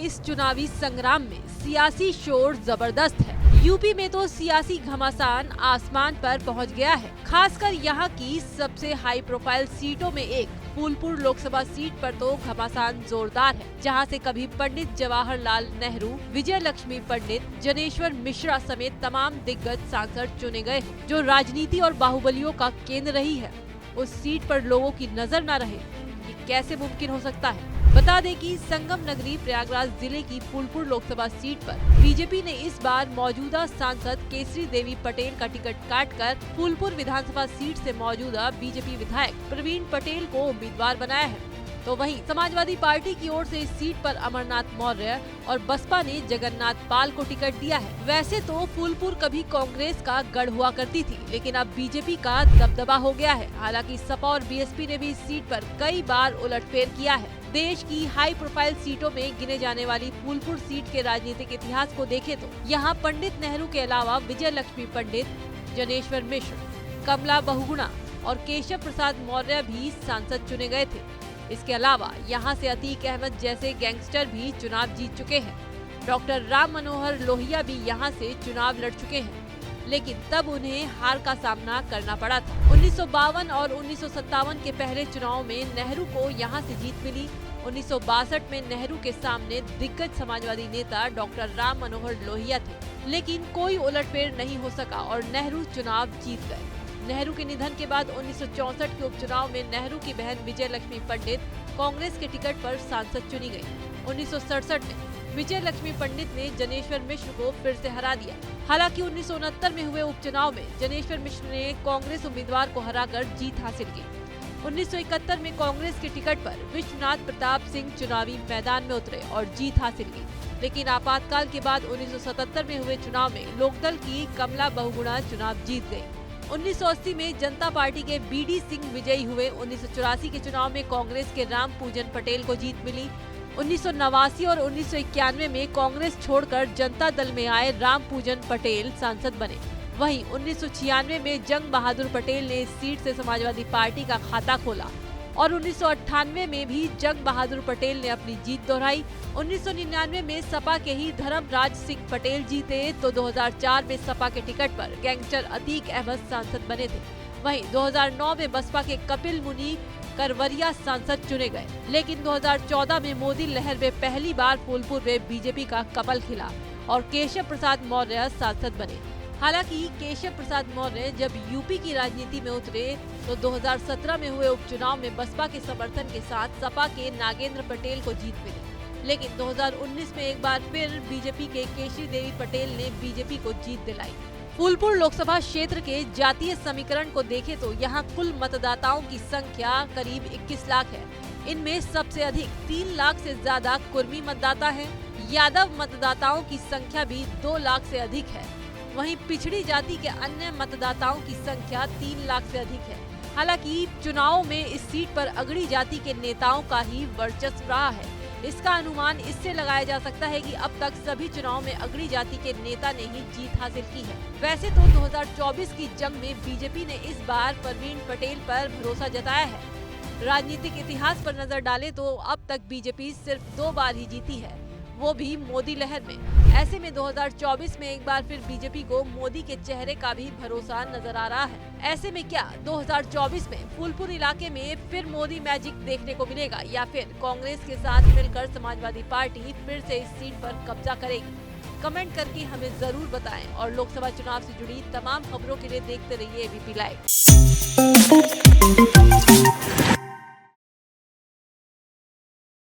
इस चुनावी संग्राम में सियासी शोर जबरदस्त है। यूपी में तो सियासी घमासान आसमान पर पहुंच गया है। खासकर यहां की सबसे हाई प्रोफाइल सीटों में एक फूलपुर लोकसभा सीट पर तो घमासान जोरदार है, जहां से कभी पंडित जवाहरलाल नेहरू, विजय लक्ष्मी पंडित, जनेश्वर मिश्रा समेत तमाम दिग्गज सांसद चुने गए, जो राजनीति और बाहुबलियों का केंद्र रही है। उस सीट पर लोगों की नजर न रहे, ये कैसे मुमकिन हो सकता है? बता दें कि संगम नगरी प्रयागराज जिले की फूलपुर लोकसभा सीट पर बीजेपी ने इस बार मौजूदा सांसद केसरी देवी पटेल का टिकट काटकर फूलपुर विधानसभा सीट से मौजूदा बीजेपी विधायक प्रवीण पटेल को उम्मीदवार बनाया है। तो वहीं समाजवादी पार्टी की ओर से इस सीट पर अमरनाथ मौर्य और बसपा ने जगन्नाथ पाल को टिकट दिया है। वैसे तो फूलपुर कभी कांग्रेस का गढ़ हुआ करती थी, लेकिन अब बीजेपी का दबदबा हो गया है। हालांकि सपा और बीएसपी ने भी इस सीट पर कई बार उलटफेर किया है। देश की हाई प्रोफाइल सीटों में गिने जाने वाली फूलपुर सीट के राजनीतिक इतिहास को देखें तो यहाँ पंडित नेहरू के अलावा विजय लक्ष्मी पंडित, जनेश्वर मिश्र, कमला बहुगुणा और केशव प्रसाद मौर्य भी सांसद चुने गए थे। इसके अलावा यहाँ से अतीक अहमद जैसे गैंगस्टर भी चुनाव जीत चुके हैं। डॉक्टर राम मनोहर लोहिया भी यहाँ से चुनाव लड़ चुके हैं, लेकिन तब उन्हें हार का सामना करना पड़ा था। 1952 और 1957 के पहले चुनाव में नेहरू को यहाँ से जीत मिली। 1962 में नेहरू के सामने दिग्गज समाजवादी नेता डॉक्टर राम मनोहर लोहिया थे, लेकिन कोई उलटफेर नहीं हो सका और नेहरू चुनाव जीत गए। नेहरू के निधन के बाद 1964 के उपचुनाव में नेहरू की बहन विजय लक्ष्मी पंडित कांग्रेस के टिकट पर सांसद चुनी गई। 1967 में विजय लक्ष्मी पंडित ने जनेश्वर मिश्र को फिर से हरा दिया। हालांकि 1969 में हुए उपचुनाव में जनेश्वर मिश्र ने कांग्रेस उम्मीदवार को हराकर जीत हासिल की। 1971 में कांग्रेस के टिकट पर विश्वनाथ प्रताप सिंह चुनावी मैदान में उतरे और जीत हासिल की, लेकिन आपातकाल के बाद 1977 में हुए चुनाव में लोकदल की कमला बहुगुणा चुनाव जीत गयी। 1980 में जनता पार्टी के बीडी सिंह विजयी हुए। 1984 के चुनाव में कांग्रेस के राम पूजन पटेल को जीत मिली। 1989 और 1991 में कांग्रेस छोड़कर जनता दल में आए राम पूजन पटेल सांसद बने। वहीं 1996 में जंग बहादुर पटेल ने इस सीट से समाजवादी पार्टी का खाता खोला और 1998 में भी जंग बहादुर पटेल ने अपनी जीत दोहराई। 1999 में सपा के ही धर्मराज सिंह पटेल जीते तो 2004 में सपा के टिकट पर गैंगस्टर अतीक अहमद सांसद बने थे। वहीं 2009 में बसपा के कपिल मुनि करवरिया सांसद चुने गए, लेकिन 2014 में मोदी लहर में पहली बार फूलपुर में बीजेपी का कमल खिला और केशव प्रसाद मौर्य सांसद बने। हालांकि केशव प्रसाद मौर्य जब यूपी की राजनीति में उतरे तो 2017 में हुए उपचुनाव में बसपा के समर्थन के साथ सपा के नागेंद्र पटेल को जीत मिली, लेकिन 2019 में एक बार फिर बीजेपी के केसरी देवी पटेल ने बीजेपी को जीत दिलाई। फूलपुर लोकसभा क्षेत्र के जातीय समीकरण को देखें तो यहाँ कुल मतदाताओं की संख्या करीब 21 लाख है। इनमें सबसे अधिक 3 लाख से ज्यादा कुर्मी मतदाता हैं। यादव मतदाताओं की संख्या भी 2 लाख से अधिक है। वहीं पिछड़ी जाति के अन्य मतदाताओं की संख्या 3 लाख से अधिक है। हालांकि चुनाव में इस सीट पर अगड़ी जाति के नेताओं का ही वर्चस्व रहा है। इसका अनुमान इससे लगाया जा सकता है कि अब तक सभी चुनाव में अगड़ी जाति के नेता ने ही जीत हासिल की है। वैसे तो 2024 की जंग में बीजेपी ने इस बार प्रवीण पटेल पर भरोसा जताया है। राजनीतिक इतिहास पर नजर डालें तो अब तक बीजेपी सिर्फ 2 बार ही जीती है, वो भी मोदी लहर में। ऐसे में 2024 में एक बार फिर बीजेपी को मोदी के चेहरे का भी भरोसा नजर आ रहा है। ऐसे में क्या 2024 में फूलपुर इलाके में फिर मोदी मैजिक देखने को मिलेगा या फिर कांग्रेस के साथ मिलकर समाजवादी पार्टी फिर से इस सीट पर कब्जा करेगी? कमेंट करके हमें जरूर बताएं और लोकसभा चुनाव से जुड़ी तमाम खबरों के लिए देखते रहिए एबीपी लाइव।